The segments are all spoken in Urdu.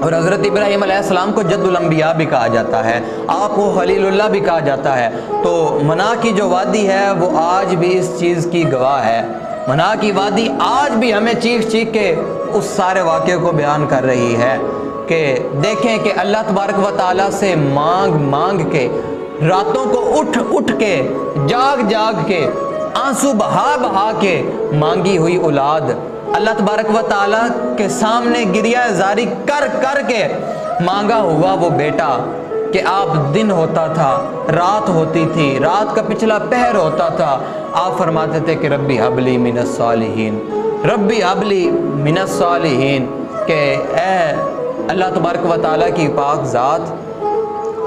اور حضرت ابراہیم علیہ السلام کو جد الانبیاء بھی کہا جاتا ہے، آپ کو خلیل اللہ بھی کہا جاتا ہے۔ تو منا کی جو وادی ہے وہ آج بھی اس چیز کی گواہ ہے۔ منا کی وادی آج بھی ہمیں چیخ چیخ کے اس سارے واقعے کو بیان کر رہی ہے کہ دیکھیں کہ اللہ تبارک و تعالیٰ سے مانگ مانگ کے، راتوں کو اٹھ اٹھ کے، جاگ جاگ کے، آنسو بہا بہا کے مانگی ہوئی اولاد، اللہ تبارک و تعالیٰ کے سامنے گریہ زاری کر کر کے مانگا ہوا وہ بیٹا، کہ آپ دن ہوتا تھا، رات ہوتی تھی، رات کا پچھلا پہر ہوتا تھا، آپ فرماتے تھے کہ ربی حبلی من الصالحین، ربی حبلی من الصالحین، کہ اے اللہ تبارک و تعالیٰ کی پاک ذات،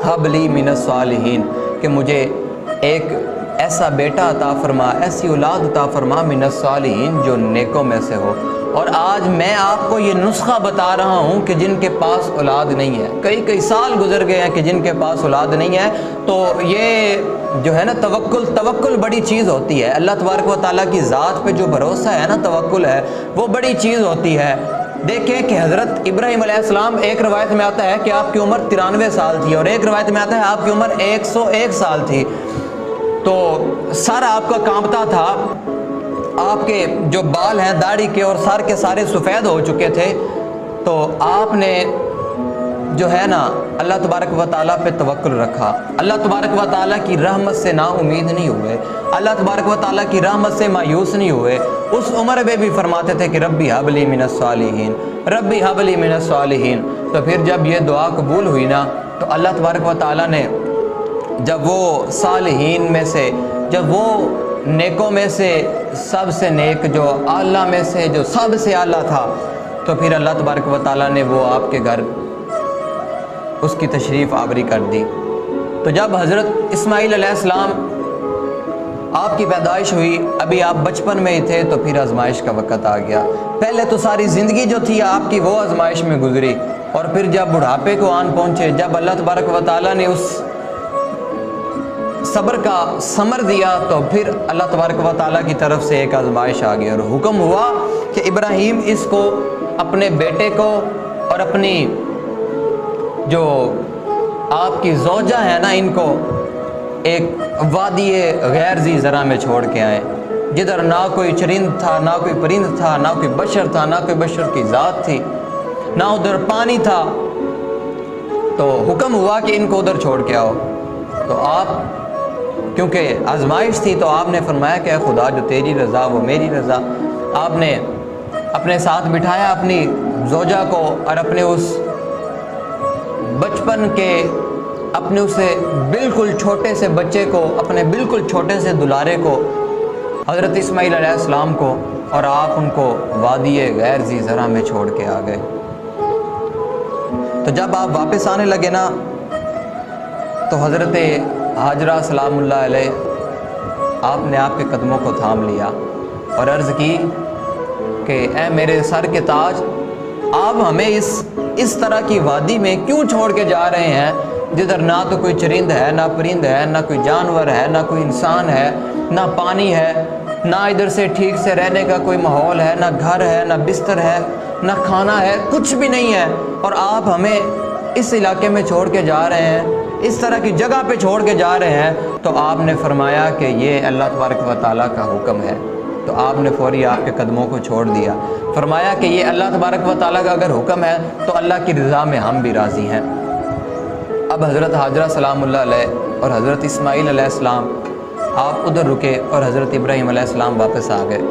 حبلی من الصالحین، کہ مجھے ایک ایسا بیٹا عطا فرما، ایسی اولاد عطا فرما من الصالحین جو نیکوں میں سے ہو۔ اور آج میں آپ کو یہ نسخہ بتا رہا ہوں کہ جن کے پاس اولاد نہیں ہے، کئی سال گزر گئے ہیں کہ جن کے پاس اولاد نہیں ہے، تو یہ جو ہے نا توکل بڑی چیز ہوتی ہے۔ اللہ تبارک و تعالیٰ کی ذات پہ جو بھروسہ ہے نا، توکل ہے، وہ بڑی چیز ہوتی ہے۔ دیکھیں کہ حضرت ابراہیم علیہ السلام، ایک روایت میں آتا ہے کہ آپ کی عمر 93 سال تھی، اور ایک روایت میں آتا ہے آپ کی عمر 101 سال تھی، تو سر آپ کا کانپتا تھا، آپ کے جو بال ہیں داڑھی کے اور سر کے سارے سفید ہو چکے تھے، تو آپ نے جو ہے نا اللہ تبارک و تعالیٰ پہ توکل رکھا، اللہ تبارک و تعالیٰ کی رحمت سے نا امید نہیں ہوئے، اللہ تبارک و تعالیٰ کی رحمت سے مایوس نہیں ہوئے۔ اس عمر میں بھی فرماتے تھے کہ ربی حبلی من الصالحین، ربی حبلی من الصالحین۔ تو پھر جب یہ دعا قبول ہوئی نا، تو اللہ تبارک و تعالیٰ نے جب وہ صالحین میں سے، جب وہ نیکوں میں سے سب سے نیک، جو اعلیٰ میں سے جو سب سے اعلیٰ تھا، تو پھر اللہ تبارک و تعالیٰ نے وہ آپ کے گھر اس کی تشریف آوری کر دی۔ تو جب حضرت اسماعیل علیہ السلام آپ کی پیدائش ہوئی، ابھی آپ بچپن میں ہی تھے، تو پھر آزمائش کا وقت آ گیا۔ پہلے تو ساری زندگی جو تھی آپ کی وہ آزمائش میں گزری، اور پھر جب بڑھاپے کو آن پہنچے، جب اللہ تبارک و تعالیٰ نے اس صبر کا ثمر دیا، تو پھر اللہ تبارک و تعالیٰ کی طرف سے ایک آزمائش آ گئی، اور حکم ہوا کہ ابراہیم اس کو، اپنے بیٹے کو اور اپنی جو آپ کی زوجہ ہے نا، ان کو ایک وادی غیر ذی زرع میں چھوڑ کے آئے، جدھر نہ کوئی چرند تھا، نہ کوئی پرند تھا، نہ کوئی بشر تھا، نہ کوئی بشر کی ذات تھی، نہ ادھر پانی تھا۔ تو حکم ہوا کہ ان کو ادھر چھوڑ کے آؤ۔ تو آپ، کیونکہ آزمائش تھی، تو آپ نے فرمایا کہ اے خدا، جو تیری رضا وہ میری رضا۔ آپ نے اپنے ساتھ بٹھایا اپنی زوجہ کو، اور اپنے اس بچپن کے، اپنے اسے بالکل چھوٹے سے بچے کو، اپنے بالکل چھوٹے سے دلارے کو، حضرت اسماعیل علیہ السلام کو، اور آپ ان کو وادی غیر ذی زرع میں چھوڑ کے آ گئے۔ تو جب آپ واپس آنے لگے نا، تو حضرت ہاجرہ سلام اللہ علیہ، آپ نے آپ کے قدموں کو تھام لیا اور عرض کی کہ اے میرے سر کے تاج، آپ ہمیں اس طرح کی وادی میں کیوں چھوڑ کے جا رہے ہیں، جدھر نہ تو کوئی چرند ہے، نہ پرند ہے، نہ کوئی جانور ہے، نہ کوئی انسان ہے، نہ پانی ہے، نہ ادھر سے ٹھیک سے رہنے کا کوئی ماحول ہے، نہ گھر ہے، نہ بستر ہے، نہ کھانا ہے، کچھ بھی نہیں ہے، اور آپ ہمیں اس علاقے میں چھوڑ کے جا رہے ہیں، اس طرح کی جگہ پہ چھوڑ کے جا رہے ہیں۔ تو آپ نے فرمایا کہ یہ اللہ تبارک و تعالیٰ کا حکم ہے۔ تو آپ نے فوری آپ کے قدموں کو چھوڑ دیا، فرمایا کہ یہ اللہ تبارک و تعالیٰ کا اگر حکم ہے تو اللہ کی رضا میں ہم بھی راضی ہیں۔ اب حضرت ہاجرہ سلام اللہ علیہ اور حضرت اسماعیل علیہ السلام آپ ادھر رکے، اور حضرت ابراہیم علیہ السلام واپس آ گئے۔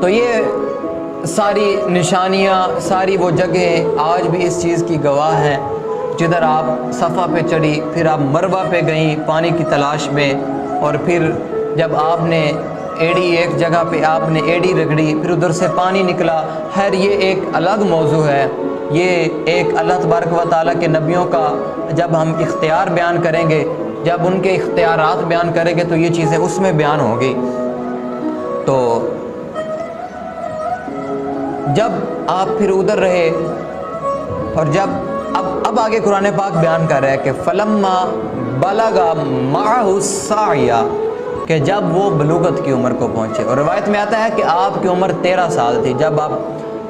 تو یہ ساری نشانیاں، ساری وہ جگہیں آج بھی اس چیز کی گواہ ہیں، جدھر آپ صفا پہ چڑھی، پھر آپ مروہ پہ گئیں پانی کی تلاش میں، اور پھر جب آپ نے ایڑی، ایک جگہ پہ آپ نے ایڑی رگڑی، پھر ادھر سے پانی نکلا۔ خیر یہ ایک الگ موضوع ہے، یہ ایک اللہ تبارک و تعالیٰ کے نبیوں کا جب ہم اختیار بیان کریں گے، جب ان کے اختیارات بیان کریں گے، تو یہ چیزیں اس میں بیان ہوں گی۔ تو جب آپ پھر ادھر رہے، اور جب اب آگے قرآن پاک بیان کر رہا ہے کہ فلما بلغ معہ السعی، کہ جب وہ بلوغت کی عمر کو پہنچے، اور روایت میں آتا ہے کہ آپ کی عمر 13 سال تھی جب آپ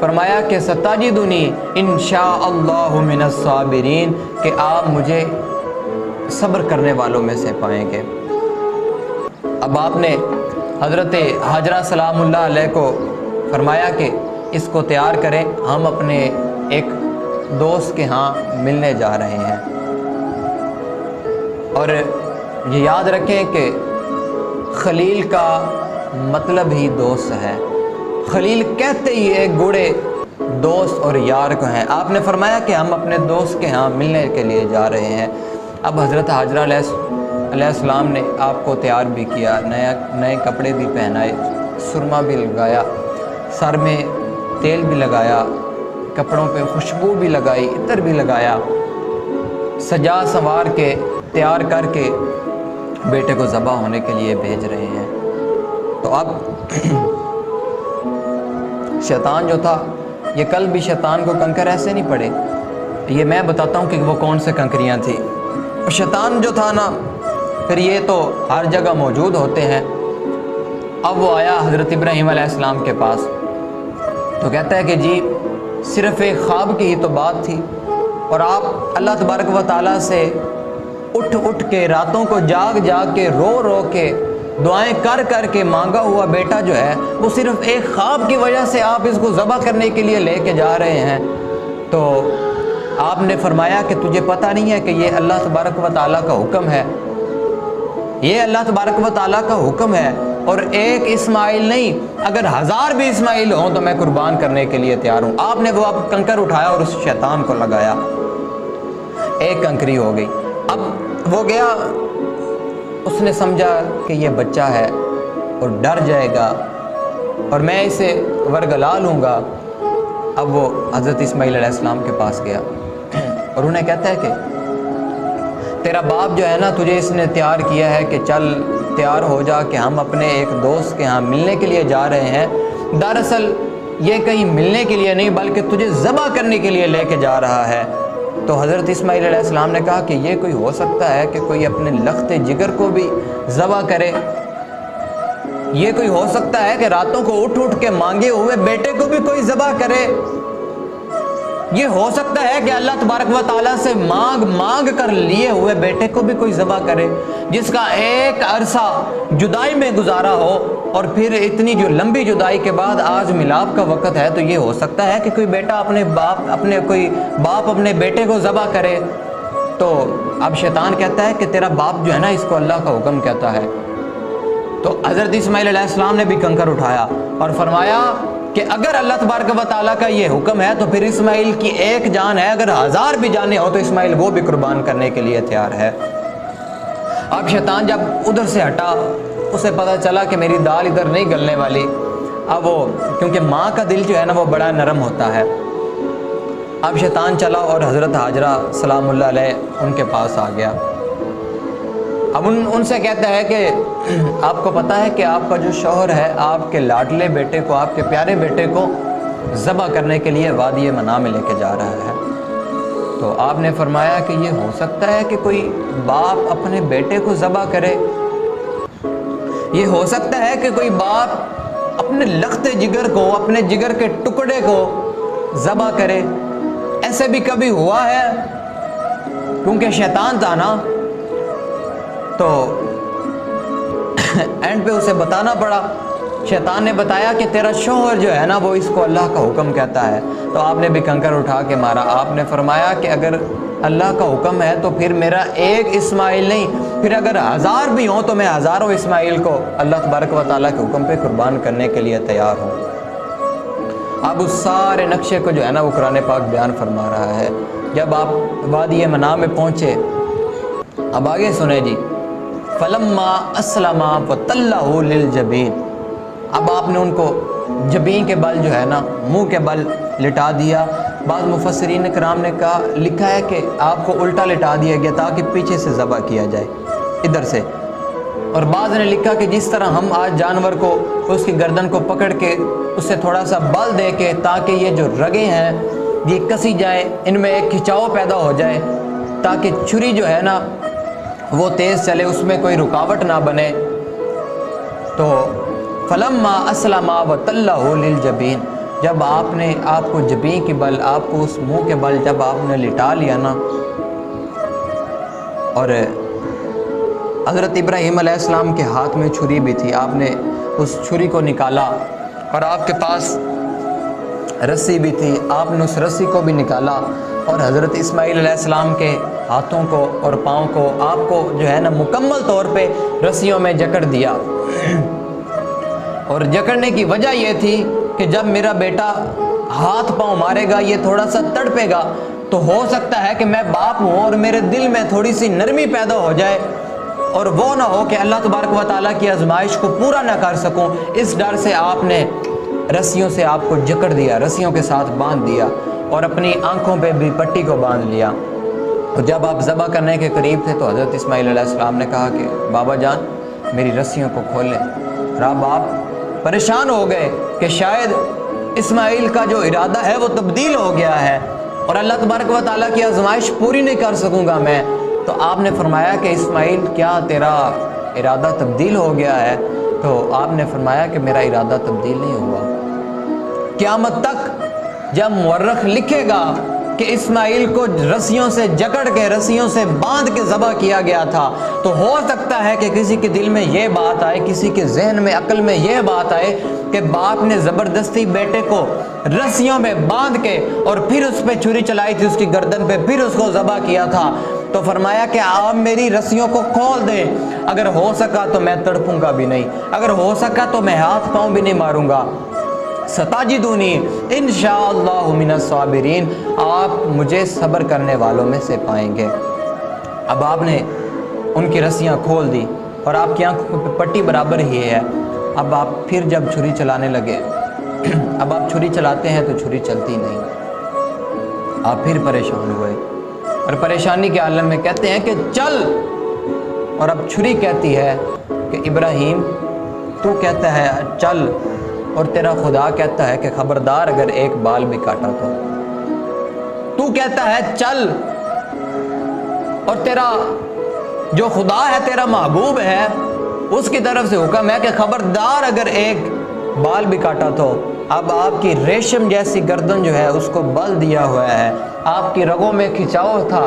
فرمایا کہ ستاجدنی انشاء اللہ من الصابرین، کہ آپ مجھے صبر کرنے والوں میں سے پائیں گے۔ اب آپ نے حضرت حاجرہ سلام اللہ علیہ کو فرمایا کہ اس کو تیار کریں، ہم اپنے ایک دوست کے ہاں ملنے جا رہے ہیں۔ اور یہ یاد رکھیں کہ خلیل کا مطلب ہی دوست ہے، خلیل کہتے ہی ایک گوڑے دوست اور یار کو ہیں۔ آپ نے فرمایا کہ ہم اپنے دوست کے ہاں ملنے کے لیے جا رہے ہیں۔ اب حضرت حاجرہ علیہ السلام نے آپ کو تیار بھی کیا، نئے کپڑے بھی پہنائے، سرما بھی لگایا، سر میں تیل بھی لگایا، کپڑوں پہ خوشبو بھی لگائی، عطر بھی لگایا، سجا سنوار کے تیار کر کے بیٹے کو ذبح ہونے کے لیے بھیج رہے ہیں۔ تو اب شیطان جو تھا، یہ کل بھی شیطان کو کنکر ایسے نہیں پڑے، یہ میں بتاتا ہوں کہ وہ کون سے کنکریاں تھیں۔ شیطان جو تھا نا، پھر یہ تو ہر جگہ موجود ہوتے ہیں۔ اب وہ آیا حضرت ابراہیم علیہ السلام کے پاس، تو کہتا ہے کہ جی صرف ایک خواب کی ہی تو بات تھی، اور آپ اللہ تبارک و تعالیٰ سے اٹھ اٹھ کے، راتوں کو جاگ جاگ کے، رو رو کے، دعائیں کر کر کے مانگا ہوا بیٹا جو ہے، وہ صرف ایک خواب کی وجہ سے آپ اس کو ذبح کرنے کے لیے لے کے جا رہے ہیں۔ تو آپ نے فرمایا کہ تجھے پتہ نہیں ہے کہ یہ اللہ تبارک و تعالیٰ کا حکم ہے، یہ اللہ تبارک و تعالیٰ کا حکم ہے، اور ایک اسماعیل نہیں، اگر 1000 بھی اسماعیل ہوں تو میں قربان کرنے کے لیے تیار ہوں۔ آپ نے وہ کنکر اٹھایا اور اس شیطان کو لگایا، ایک کنکری ہو گئی۔ اب وہ گیا، اس نے سمجھا کہ یہ بچہ ہے اور ڈر جائے گا اور میں اسے ورگلا لوں گا۔ اب وہ حضرت اسماعیل علیہ السلام کے پاس گیا اور انہیں کہتا ہے کہ تیرا باپ جو ہے نا، تجھے اس نے تیار کیا ہے کہ چل تیار ہو جا کہ ہم اپنے ایک دوست کے ہاں ملنے کے لیے جا رہے ہیں۔ دراصل یہ کہیں ملنے کے لیے نہیں بلکہ تجھے ذبح کرنے کے لیے لے کے جا رہا ہے۔ تو حضرت اسماعیل علیہ السلام نے کہا کہ یہ کوئی ہو سکتا ہے کہ کوئی اپنے لخت جگر کو بھی ذبح کرے؟ یہ کوئی ہو سکتا ہے کہ راتوں کو اٹھ اٹھ کے مانگے ہوئے بیٹے کو بھی کوئی ذبح کرے؟ یہ ہو سکتا ہے کہ اللہ تبارک و تعالیٰ سے مانگ مانگ کر لیے ہوئے بیٹے کو بھی کوئی ذبح کرے، جس کا ایک عرصہ جدائی میں گزارا ہو، اور پھر اتنی جو لمبی جدائی کے بعد آج ملاپ کا وقت ہے، تو یہ ہو سکتا ہے کہ کوئی بیٹا کوئی باپ اپنے بیٹے کو ذبح کرے؟ تو اب شیطان کہتا ہے کہ تیرا باپ جو ہے نا، اس کو اللہ کا حکم کہتا ہے۔ تو حضرت اسماعیل علیہ السلام نے بھی کنکر اٹھایا اور فرمایا کہ اگر اللہ تبارک و تعالیٰ کا یہ حکم ہے تو پھر اسماعیل کی ایک جان ہے، اگر 1000 بھی جانیں ہو تو اسماعیل وہ بھی قربان کرنے کے لیے تیار ہے۔ اب شیطان جب ادھر سے ہٹا، اسے پتہ چلا کہ میری دال ادھر نہیں گلنے والی۔ اب وہ کیونکہ ماں کا دل جو ہے نا وہ بڑا نرم ہوتا ہے، اب شیطان چلا اور حضرت حاجرہ سلام اللہ علیہ ان کے پاس آ گیا۔ اب ان سے کہتا ہے کہ آپ کو پتہ ہے کہ آپ کا جو شوہر ہے، آپ کے لاڈلے بیٹے کو، آپ کے پیارے بیٹے کو ذبح کرنے کے لیے وادی منع میں لے کے جا رہا ہے۔ تو آپ نے فرمایا کہ یہ ہو سکتا ہے کہ کوئی باپ اپنے بیٹے کو ذبح کرے؟ یہ ہو سکتا ہے کہ کوئی باپ اپنے لخت جگر کو، اپنے جگر کے ٹکڑے کو ذبح کرے؟ ایسے بھی کبھی ہوا ہے؟ کیونکہ شیطان تھا نا، تو اینڈ پہ اسے بتانا پڑا۔ شیطان نے بتایا کہ تیرا شوہر جو ہے نا وہ اس کو اللہ کا حکم کہتا ہے۔ تو آپ نے بھی کنکر اٹھا کے مارا۔ آپ نے فرمایا کہ اگر اللہ کا حکم ہے تو پھر میرا ایک اسماعیل نہیں، پھر اگر 1000 بھی ہوں تو میں 1000 اسماعیل کو اللہ تبارک و تعالیٰ کے حکم پہ قربان کرنے کے لیے تیار ہوں۔ اب اس سارے نقشے کو جو ہے نا وہ قرآن پاک بیان فرما رہا ہے۔ جب آپ وادی منع میں پہنچے، اب آگے سنیں جی، فلما اسلما وتلہ للجبین، اب آپ نے ان کو جبین کے بل جو ہے نا، منہ کے بل لٹا دیا۔ بعض مفسرین کرام نے کہا، لکھا ہے کہ آپ کو الٹا لٹا دیا گیا تاکہ پیچھے سے ذبح کیا جائے، ادھر سے۔ اور بعض نے لکھا کہ جس طرح ہم آج جانور کو اس کی گردن کو پکڑ کے اسے تھوڑا سا بل دے کے تاکہ یہ جو رگیں ہیں یہ کسی جائیں، ان میں ایک کھچاؤ پیدا ہو جائے تاکہ چھری جو ہے نا وہ تیز چلے، اس میں کوئی رکاوٹ نہ بنے۔ تو فلما اسلما وتلہ للجبین، جب آپ نے آپ کو جبین کے بل، آپ کو اس منہ کے بل جب آپ نے لٹا لیا نا، اور حضرت ابراہیم علیہ السلام کے ہاتھ میں چھری بھی تھی، آپ نے اس چھری کو نکالا، اور آپ کے پاس رسی بھی تھی، آپ نے اس رسی کو بھی نکالا، اور حضرت اسماعیل علیہ السلام کے ہاتھوں کو اور پاؤں کو آپ کو جو ہے نا مکمل طور پہ رسیوں میں جکڑ دیا۔ اور جکڑنے کی وجہ یہ تھی کہ جب میرا بیٹا ہاتھ پاؤں مارے گا، یہ تھوڑا سا تڑپے گا، تو ہو سکتا ہے کہ میں باپ ہوں اور میرے دل میں تھوڑی سی نرمی پیدا ہو جائے، اور وہ نہ ہو کہ اللہ تبارک و تعالیٰ کی آزمائش کو پورا نہ کر سکوں۔ اس ڈر سے آپ نے رسیوں سے آپ کو جکڑ دیا، رسیوں کے ساتھ باندھ دیا، اور اپنی آنکھوں پہ بھی پٹی کو باندھ لیا۔ اور جب آپ ذبح کرنے کے قریب تھے تو حضرت اسماعیل علیہ السلام نے کہا کہ بابا جان میری رسیوں کو کھولیں، اور اب آپ پریشان ہو گئے کہ شاید اسماعیل کا جو ارادہ ہے وہ تبدیل ہو گیا ہے اور اللہ تبارک و تعالیٰ کی آزمائش پوری نہیں کر سکوں گا میں۔ تو آپ نے فرمایا کہ اسماعیل کیا تیرا ارادہ تبدیل ہو گیا ہے؟ تو آپ نے فرمایا کہ میرا ارادہ تبدیل نہیں ہوا۔ قیامت تک جب مورخ لکھے گا کہ اسماعیل کو رسیوں سے جکڑ کے، رسیوں سے باندھ کے ذبح کیا گیا تھا، تو ہو سکتا ہے کہ کسی کے دل میں یہ بات آئے، کسی کے ذہن میں، عقل میں یہ بات آئے کہ باپ نے زبردستی بیٹے کو رسیوں میں باندھ کے اور پھر اس پہ چھری چلائی تھی، اس کی گردن پہ، پھر اس کو ذبح کیا تھا۔ تو فرمایا کہ آپ میری رسیوں کو کھول دیں، اگر ہو سکا تو میں تڑپوں گا بھی نہیں، اگر ہو سکا تو میں ہاتھ پاؤں بھی نہیں ماروں گا۔ ستاجدونی انشاءاللہ من الصابرین، آپ مجھے صبر کرنے والوں میں سے پائیں گے۔ اب آپ نے ان کی رسیاں کھول دی اور آپ کی آنکھوں پہ پٹی برابر ہی ہے۔ اب آپ پھر جب چھری چلانے لگے، اب آپ چھری چلاتے ہیں تو چھری چلتی نہیں، آپ پھر پریشان ہوئے اور پریشانی کے عالم میں کہتے ہیں کہ چل، اور اب چھری کہتی ہے کہ ابراہیم تو کہتا ہے چل، اور تیرا خدا کہتا ہے کہ خبردار اگر ایک بال بھی کاٹا تو کہتا ہے چل، اور تیرا جو خدا ہے، تیرا محبوب ہے، اس کی طرف سے حکم ہے کہ خبردار اگر ایک بال بھی کاٹا تو۔ اب آپ کی ریشم جیسی گردن جو ہے اس کو بل دیا ہوا ہے، آپ کی رگوں میں کھچاؤ تھا،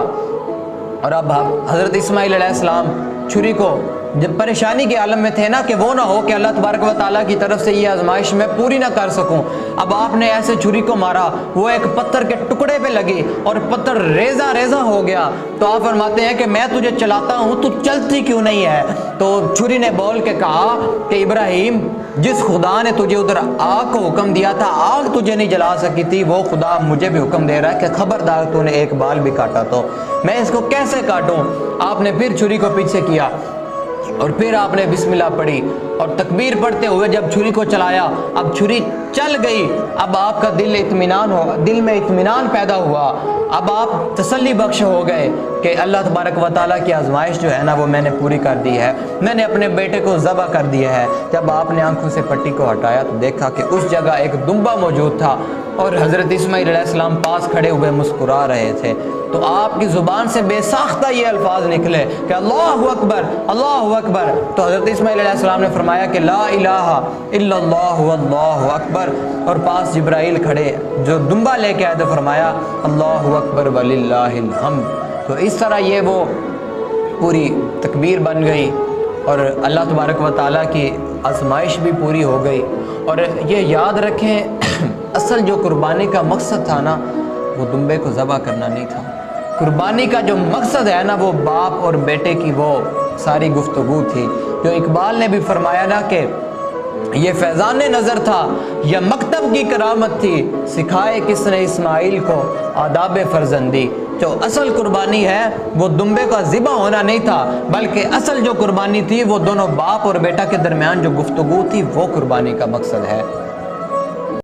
اور اب حضرت اسماعیل علیہ السلام چھری کو جب پریشانی کے عالم میں تھے نا کہ وہ نہ ہو کہ اللہ تبارک و تعالیٰ کی طرف سے یہ آزمائش میں پوری نہ کر سکوں، اب آپ نے ایسے چھری کو مارا، وہ ایک پتھر کے ٹکڑے پہ لگی اور پتھر ریزہ ریزہ ہو گیا۔ تو آپ فرماتے ہیں کہ میں تجھے چلاتا ہوں تو چلتی کیوں نہیں ہے؟ تو چھری نے بول کے کہا کہ ابراہیم، جس خدا نے تجھے ادھر آگ کو حکم دیا تھا، آگ تجھے نہیں جلا سکی تھی، وہ خدا مجھے بھی حکم دے رہا ہے کہ خبردار تو نے ایک بال بھی کاٹا تو میں اس کو کیسے کاٹوں؟ آپ نے پھر چھری کو پیچھے کیا اور پھر آپ نے بسم اللہ پڑھی اور تکبیر پڑھتے ہوئے جب چھری کو چلایا، اب چھری چل گئی، اب آپ کا دل میں اطمینان پیدا ہوا، اب آپ تسلی بخش ہو گئے کہ اللہ تبارک و تعالیٰ کی آزمائش جو ہے نا وہ میں نے پوری کر دی ہے، میں نے اپنے بیٹے کو ذبح کر دیا ہے۔ جب آپ نے آنکھوں سے پٹی کو ہٹایا تو دیکھا کہ اس جگہ ایک دمبا موجود تھا اور حضرت اسماعیل علیہ السلام پاس کھڑے ہوئے مسکرا رہے تھے۔ تو آپ کی زبان سے بے ساختہ یہ الفاظ نکلے کہ اللہ اکبر، اللہ اکبر۔ تو حضرت اسماعیل علیہ السلام نے فرمایا کہ لا الہ الا اللہ واللہ اکبر، اور پاس جبرائیل کھڑے جو دمبا لے کے آئے تو فرمایا اللہ اکبر وللہ الحمد۔ تو اس طرح یہ وہ پوری تکبیر بن گئی اور اللہ تبارک و تعالیٰ کی آزمائش بھی پوری ہو گئی۔ اور یہ یاد رکھیں، اصل جو قربانی کا مقصد تھا نا وہ دمبے کو ذبح کرنا نہیں تھا، قربانی کا جو مقصد ہے نا وہ باپ اور بیٹے کی وہ ساری گفتگو تھی، جو اقبال نے بھی فرمایا نا کہ یہ فیضان نظر تھا یا مکتب کی کرامت تھی، سکھائے کس نے اسماعیل کو آداب فرزندی۔ جو اصل قربانی ہے وہ دمبے کا ذبح ہونا نہیں تھا، بلکہ اصل جو قربانی تھی وہ دونوں باپ اور بیٹا کے درمیان جو گفتگو تھی وہ قربانی کا مقصد ہے۔